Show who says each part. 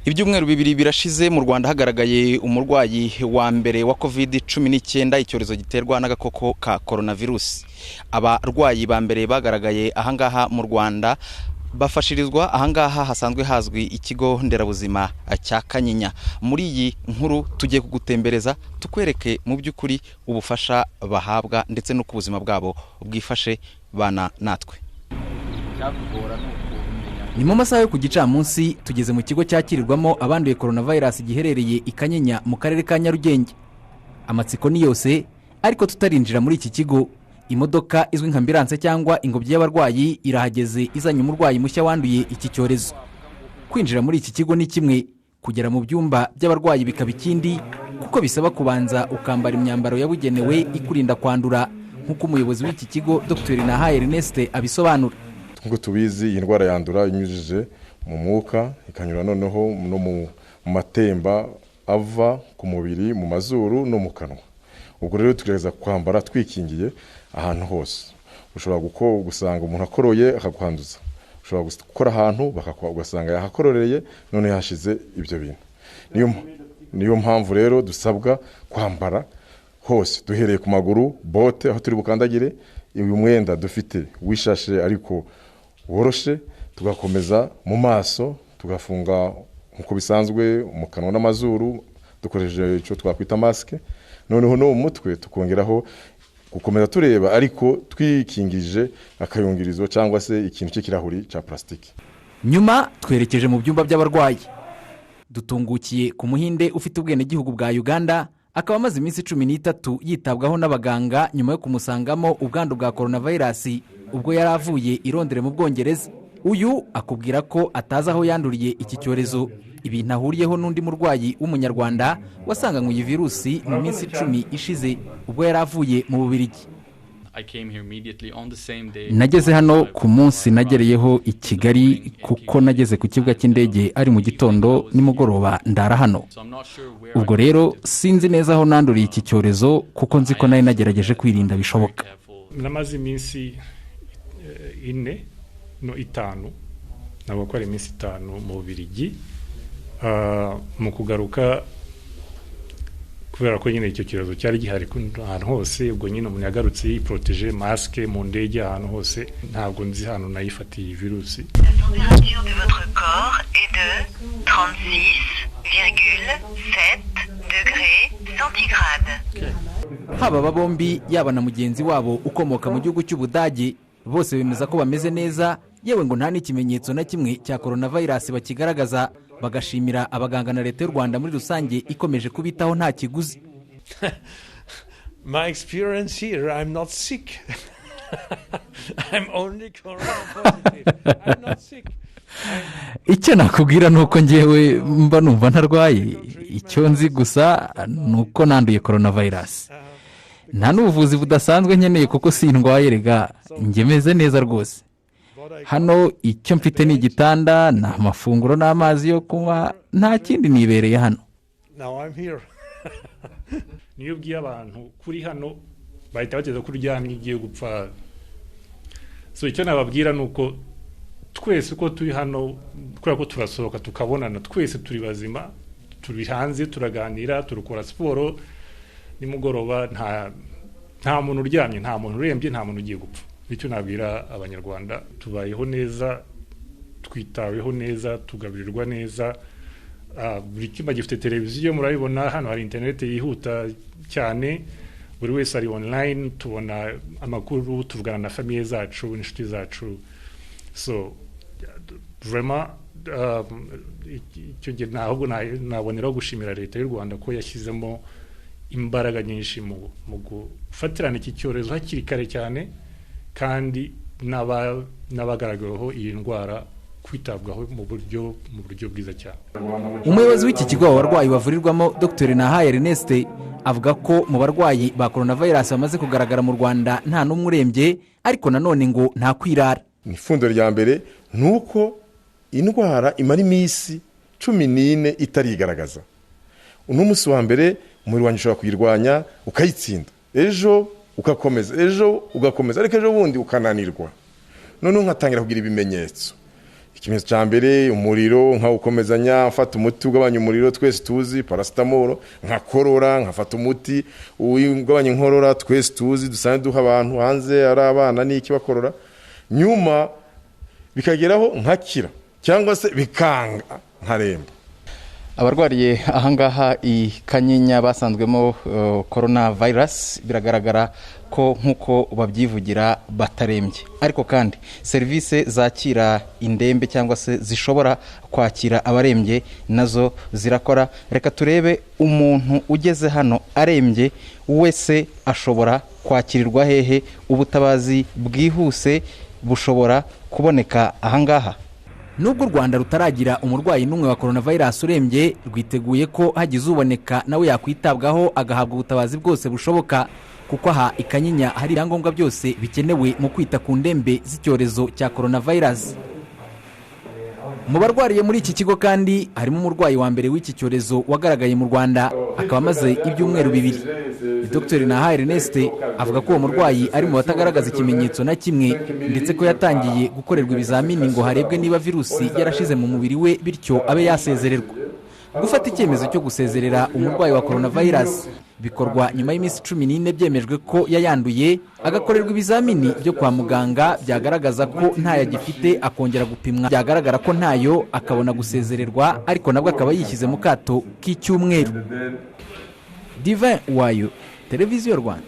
Speaker 1: Ibyumweru bibiri birashize mu Rwanda hagaragaye umurwayi wa mbere wa COVID-19 icyorezo giterwa n'agakoko ka coronavirus. Abarwayi ba mbere bagaragaye ahangaha mu Rwanda bafashirizwa ahangaha hasanzwe hazwi ikigo nderabuzima cya Menya. Muri iyi nkuru tugiye kugutembereza tukwereke mu by'ukuri ubufasha bahabwa ndetse no kubuzima bwabo bwifashe bana natwe. Ni mu masaha yo ku gicamunsi tugeze mu kigo cyakirirwamo abanduye coronavirus giherereye i Menya mu karere ka Nyarugenge. Amatsiko ni yose ariko tutarinjira muri iki kigo. Imodoka izwi nka ambulance cyangwa ingobyi y'abarwayi irahageze izanye umurwayi mushya wanduye iki cyorezo. Kwinjira muri iki kigo ni kimwe, kugera mu byumba by'abarwayi bikaba ikindi, kuko bisaba kubanza ukambara imyambaro yabugenewe ikurinda kwandura, nk'uko umuyobozi w'iki kigo Dr. Ernest abisobanura.
Speaker 2: Nk'uko tubizi iyi ndwara yandura inyujije mu mwuka ikanyura noneho no mu matemba ava ku mubiri, mu mazuru no mu kanwa. Ubwo rero tugerageza kwambara twikingiye ahantu hose. Ushobora gusanga umuntu akoroye akakwanduza, ushobora gukora ahantu ugasanga yahakororeye none yashize ibyo bintu. Niyo mpamvu rero dusabwa kwambara hose, duhereye ku maguru, bote aho turi bukandagire, uyu mwenda dufite wishashe ariko woroshe, tugakomeza mu maso, tugafunga nkuko bisanzwe mu kanwa n'amazuru dukoresheje icyo twakwita maske, noneho no mu mutwe tukongeraho gukomeza tureba ariko twikingije akayungirizo cyangwa se ikintu cy'ikirahuri cya plastiki.
Speaker 1: Nyuma twerekeje mu byumba by'abarwayi. Dutungukiye ku muhinde ufite ubwene gihugu bwa Uganda, akaba amaze iminsi 13 yitabwaho n'abaganga nyuma yo kumusangamo ubwandu bwa coronavirus ubwo yaravuye irondere mu Bwongereza. Uyu akubwira ko ataza aho yanduriye iki cyorezo, ibintu ahuriyeho n'undi murwayi w'umunyarwanda wasanganywe iyi virusi mu minsi 10 ishize ubwo yaravuye mu Bubiligi. Nageze hano ku munsi nagereyeho i Kigali kuko nageze ku kibuga cy'indege ari mu gitondo, nimugoroba ndara hano. Ubwo rero sinzi neza aho nanduriye iki cyorezo kuko nzi ko nari nagerageje kwirinda bishoboka.
Speaker 3: Namaze iminsi 5 nabo ko ari iminsi 5 mu Bubiligi. Mu kugaruka kubera ko nyine icyo kibazo cyari gihari ahantu hose, ubwo nyine umuntu yagarutse yiproteje maske mu ndege ahantu hose, ntabwo nzi hano nayifatiye virusi.
Speaker 1: Haba babombi yaba na mugenzi wabo ukomoka mu gihugu cy'Ubudage, bose bemeza ko bameze neza, yewe ngo nta n'ikimenyetso na kimwe cya coronavirus bakigaragaza, bagashimira abaganga na leta y'u Rwanda muri rusange ikomeje kubitaho nta kiguzi.
Speaker 4: My experience here, I'm not sick. I'm only corona positive. I'm not sick.
Speaker 1: Icyo nakubwira nuko ngewe mba numva ntarwaye, icyo nzi gusa nuko nanduye coronavirus. Nta n'ubuvuzi budasanzwe nkeneye kuko sindwaye rega, ngemeze neza rwose. Hano icyo mfite ni igitanda, na amafunguro n'amazi yo kunywa, nta kindi nibereye hano.
Speaker 3: Now I'm here. Niyo bwiye abantu kuri hano bahita bateza ko uryamye igiye gupfa. So icyo nababwira nuko twese uko turi hano, kubera ko turasohoka tukabonana, twese turi bazima, turi hanze turaganira, turukora siporo, nimugoroba nta muntu uryamye, nta muntu urembye, nta muntu ugiye gupfa. Icyo nabwira abanyarwanda, tubayeho neza, twitaweho neza, tugaburirwa neza. Buri kimwe gifite televiziyo, murabibona hano hari internet yihuta cyane, buri wese ari online, tubona amakuru, tuvugana na famille zacu, n'inshuti zacu. So vraiment icyo ntabwo naboneraho gushimira leta y'u Rwanda ko yashyizemo imbaraga nyinshi mu gufatirana iki cyorezo hakiri kare cyane, kandi n'abagaragaweho iyi ndwara kwitabwaho mu buryo bwiza cyane.
Speaker 1: Umuyobozi w'iki kigo abarwayi bavurirwamo Dr. Ernest avuga ko mu barwayi ba coronavirus bamaze kugaragara mu Rwanda nta n'umwe urembye, ariko nanone ngo nta kwirara.
Speaker 2: Ifundo rya mbere nuko indwara imara iminsi 14 itarigaragaza. Uno munsi wa mbere umubiri wanyu ushobora kuyirwanya ukayitsinda, ejo ugakomeza, ariko ejo bundi ukananirwa, none nkatangira kugira ibimenyetso. ikimenyetso cya mbere umuriro nkawukomezanya mfata umuti ugabanya umuriro twese tuzi paracetamol, nkakorora nkafata umuti ugabanya inkorora twese tuzi dusanzwe duha abantu hanze ari abana n'iki bakorora, nyuma bikageraho nkakira cyangwa se bikanga nkaremba.
Speaker 1: Abarwariye ahangaha i Kanyinya basanzwemo corona virus biragaragara ko nkuko babyivugira batarembye, ariko kandi serivisi zakira indembe cyangwa se zishobora kwakira abarembye nazo zirakora. Reka turebe umuntu ugeze hano arembye wese ashobora kwakirirwa hehe, ubutabazi bwihuse bushobora kuboneka ahangaha. Nubwo u Rwanda rutaragira umurwayi n'umwe wa coronavirus urembye, rwiteguye ko hagize uboneka nawe yakwitabwaho agahabwa ubutabazi bwose bushoboka, kuko aha i Kanyinya hari ibyangombwa byose bikenewe mu kwita ku ndembe z'icyorezo cya coronavirus. Mu barwariye muri iki kigo kandi harimo umurwayi wa mbere w'iki cyorezo wagaragaye mu Rwanda, akaba amaze ibyumweru 2. Dr. Naha Ernest avuga ko uwo murwayi ari mu batagaragaza ikimenyetso na kimwe, ndetse ko yatangiye gukorerwa ibizamini ngo harebwe niba virusi yarashize mu mubiri we bityo abe yasezererwa. Gufata icyemezo cyo gusezerera umurwayi wa coronavirus bikorwa nyuma y'iminsi 14 byemejwe ko yayanduye, agakorerwa ibizamini byo kwa muganga byagaragaza ko ntayo agifite, akongera gupimwa byagaragara ko ntayo, akabona gusezererwa, ariko nabwo akaba yishyize mu kato k'icyumweru. Divin Wayo, Televiziyo Rwanda.